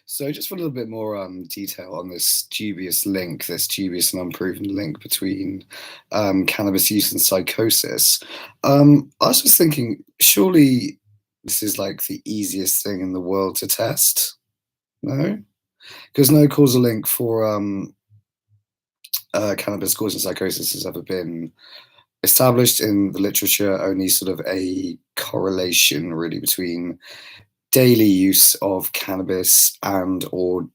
So just for a little bit more detail on this dubious link, this dubious and unproven link between cannabis use and psychosis, I was just thinking, surely this is like the easiest thing in the world to test, no? Because no causal link for cannabis causing psychosis has ever been established in the literature, only sort of a correlation really between daily use of cannabis and or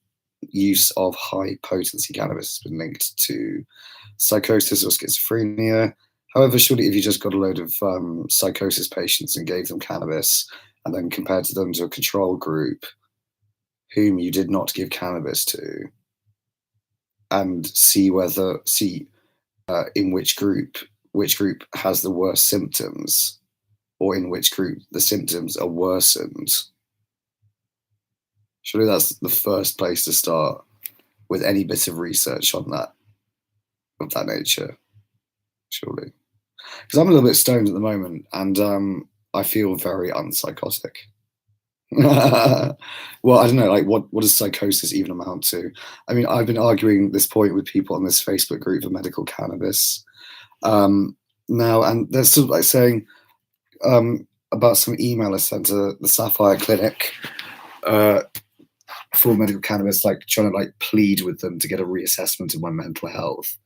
use of high potency cannabis has been linked to psychosis or schizophrenia. However, surely if you just got a load of psychosis patients and gave them cannabis and then compared to them to a control group whom you did not give cannabis to, and see in which group has the worst symptoms, or in which group the symptoms are worsened. Surely that's the first place to start with any bit of research on that, of that nature. Surely, because I'm a little bit stoned at the moment, and I feel very unpsychotic. Well, I don't know, like what does psychosis even amount to? I mean, I've been arguing this point with people on this Facebook group for medical cannabis now, and they're sort of like saying about some email I sent to the Sapphire Clinic for medical cannabis, like trying to like plead with them to get a reassessment of my mental health,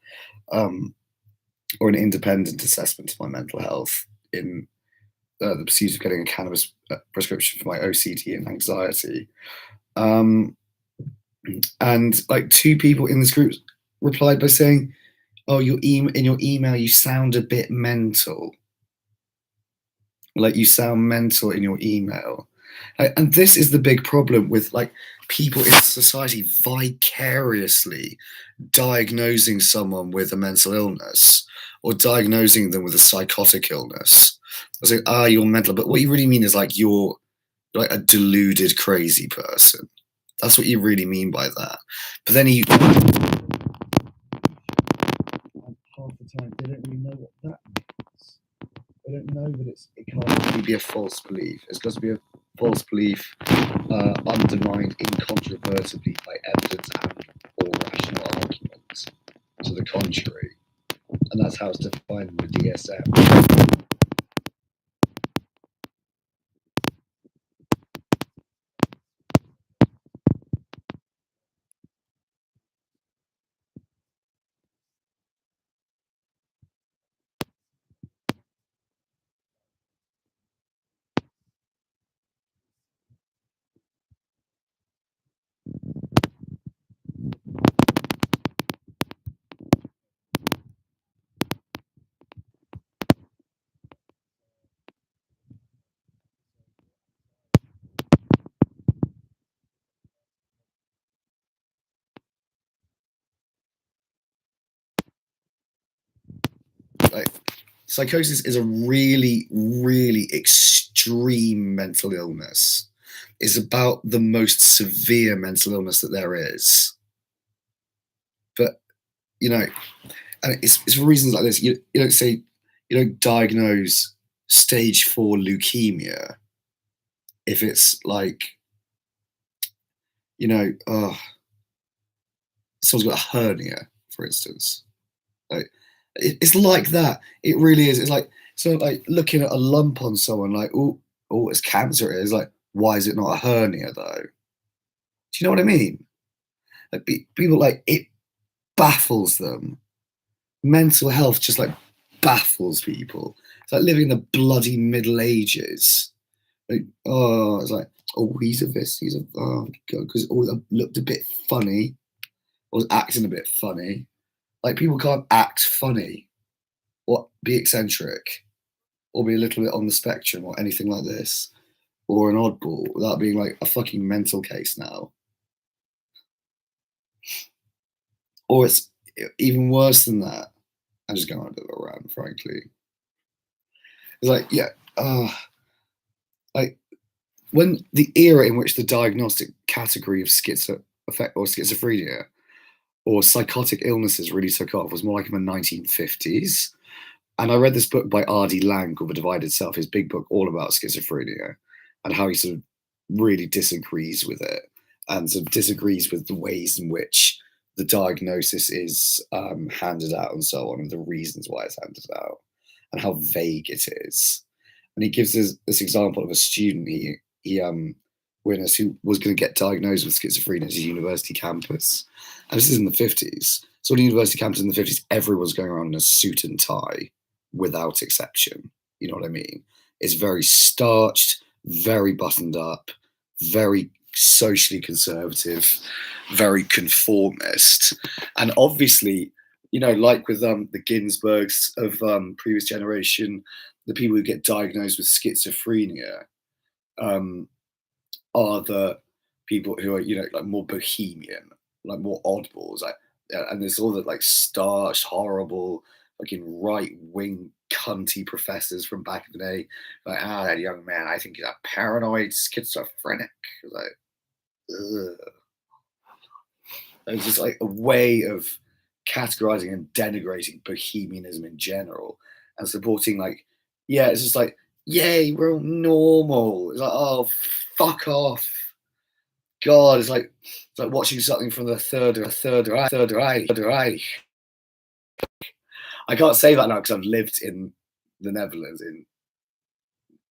or an independent assessment of my mental health in the pursuit of getting a cannabis prescription for my OCD and anxiety. And like two people in this group replied by saying, "Oh, in your email, you sound a bit mental. Like you sound mental in your email." And this is the big problem with like people in society vicariously diagnosing someone with a mental illness or diagnosing them with a psychotic illness. I was like, you're mental, but what you really mean is like you're like a deluded, crazy person. That's what you really mean by that. But then half the time they don't really know what that means. They don't know that it can't really be a false belief. It's got to be a false belief undermined incontrovertibly by evidence and or rational arguments to the contrary. And that's how it's defined in the DSM. Like, psychosis is a really, really extreme mental illness. It's about the most severe mental illness that there is. But, you know, and it's for reasons like this. You don't diagnose stage 4 leukemia if it's like, someone's got a hernia, for instance. Like, it's like that. It really is. It's like like looking at a lump on someone, like, oh, it's cancer. It is like, why is it not a hernia though? Do you know what I mean? Like people, like, it baffles them. Mental health just like baffles people. It's like living in the bloody Middle Ages. Like, it's like, he's a this, he's a because looked a bit funny, or was acting a bit funny. Like, people can't act funny or be eccentric or be a little bit on the spectrum or anything like this, or an oddball, without being like a fucking mental case now. Or it's even worse than that. I'm just going on a bit of a rant, frankly. It's like, like when the era in which the diagnostic category of schizophrenia or psychotic illnesses really took off was more like in the 1950s. And I read this book by R.D. Laing called The Divided Self, his big book all about schizophrenia and how he sort of really disagrees with it and sort of disagrees with the ways in which the diagnosis is handed out and so on, and the reasons why it's handed out, and how vague it is. And he gives this example of a student he witnessed who was going to get diagnosed with schizophrenia at a university campus, and this is in the 50s. So on a university campus in the 50s, everyone's going around in a suit and tie, without exception. You know what I mean? It's very starched, very buttoned up, very socially conservative, very conformist, and obviously, like with the Ginsbergs of previous generation, the people who get diagnosed with schizophrenia um, are the people who are, like more bohemian, like more oddballs, like, and there's all the like starched, horrible, fucking right wing cunty professors from back in the day, like, that young man, I think he's a paranoid schizophrenic. Like, ugh. It's just like a way of categorizing and denigrating bohemianism in general and supporting, like, yeah, it's just like, yay, we're all normal. It's like, oh, fuck off. God, it's like watching something from the third Reich. I can't say that now because I've lived in the Netherlands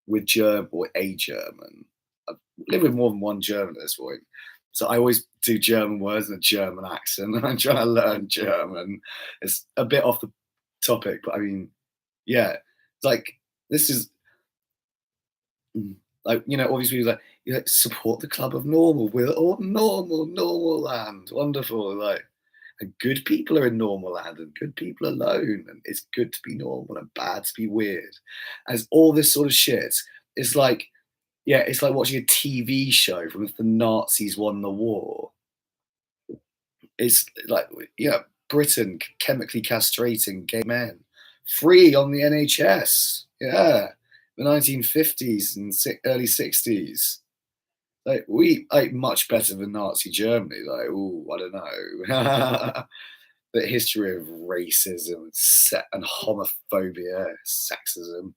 with German or a German. I've lived with more than one German at this point. So I always do German words in a German accent, and I'm trying to learn German. It's a bit off the topic, but I mean, yeah, it's like this is like, all these people like, support the club of normal. We're all normal land, wonderful. Like, and good people are in normal land, and good people alone, and it's good to be normal and bad to be weird. As all this sort of shit, it's like, yeah, it's like watching a TV show from if the Nazis won the war. It's like, Britain chemically castrating gay men, free on the NHS. Yeah, the 1950s and early 60s. Like, we like much better than Nazi Germany. Like, oh, I don't know. The history of racism and homophobia, sexism,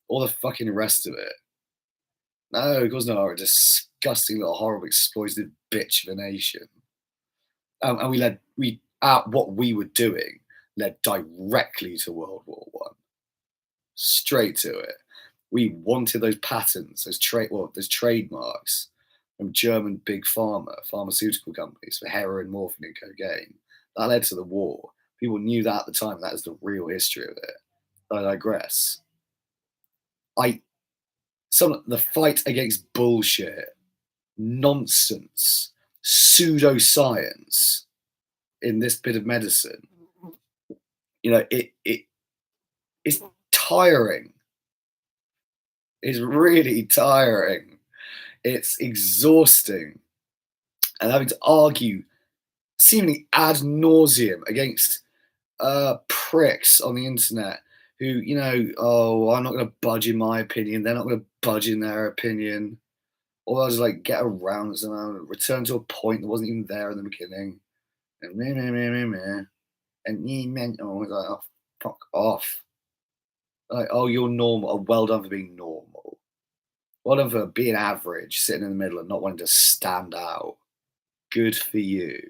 all the fucking rest of it. No, of course not. We're a disgusting little horrible exploited bitch of a nation. And what we were doing led directly to World War One, straight to it. We wanted those patents, those trademarks from German big pharmaceutical companies for heroin, morphine, and cocaine. That led to the war. People knew that at the time. That is the real history of it. I digress. The fight against bullshit, nonsense, pseudoscience in this bit of medicine, it's tiring. It's really tiring. It's exhausting. And having to argue seemingly ad nauseum against pricks on the internet who, oh, I'm not going to budge in my opinion. They're not going to budge in their opinion. Or I'll just like get around it and return to a point that wasn't even there in the beginning. And meh. And like, oh, fuck off. Like, oh, you're normal. Oh, well done for being normal. Well done for being average, sitting in the middle and not wanting to stand out. Good for you.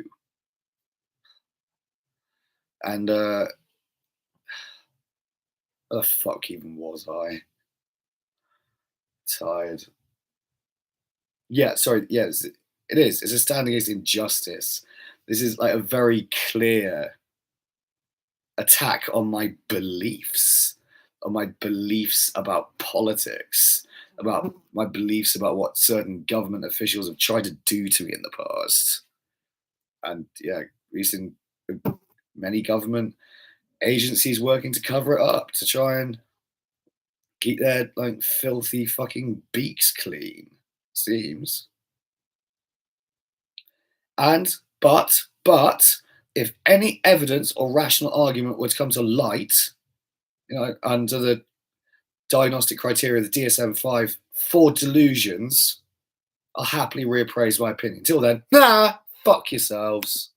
And where the fuck even was I? Tired. Yeah, sorry. Yes, it is. It's a stand against injustice. This is like a very clear attack on my beliefs about politics, about my beliefs about what certain government officials have tried to do to me in the past. And yeah, recent many government agencies working to cover it up to try and keep their like filthy fucking beaks clean, seems. But if any evidence or rational argument were to come to light, under the diagnostic criteria of the DSM-5 for delusions, I'll happily reappraise my opinion. Till then, fuck yourselves.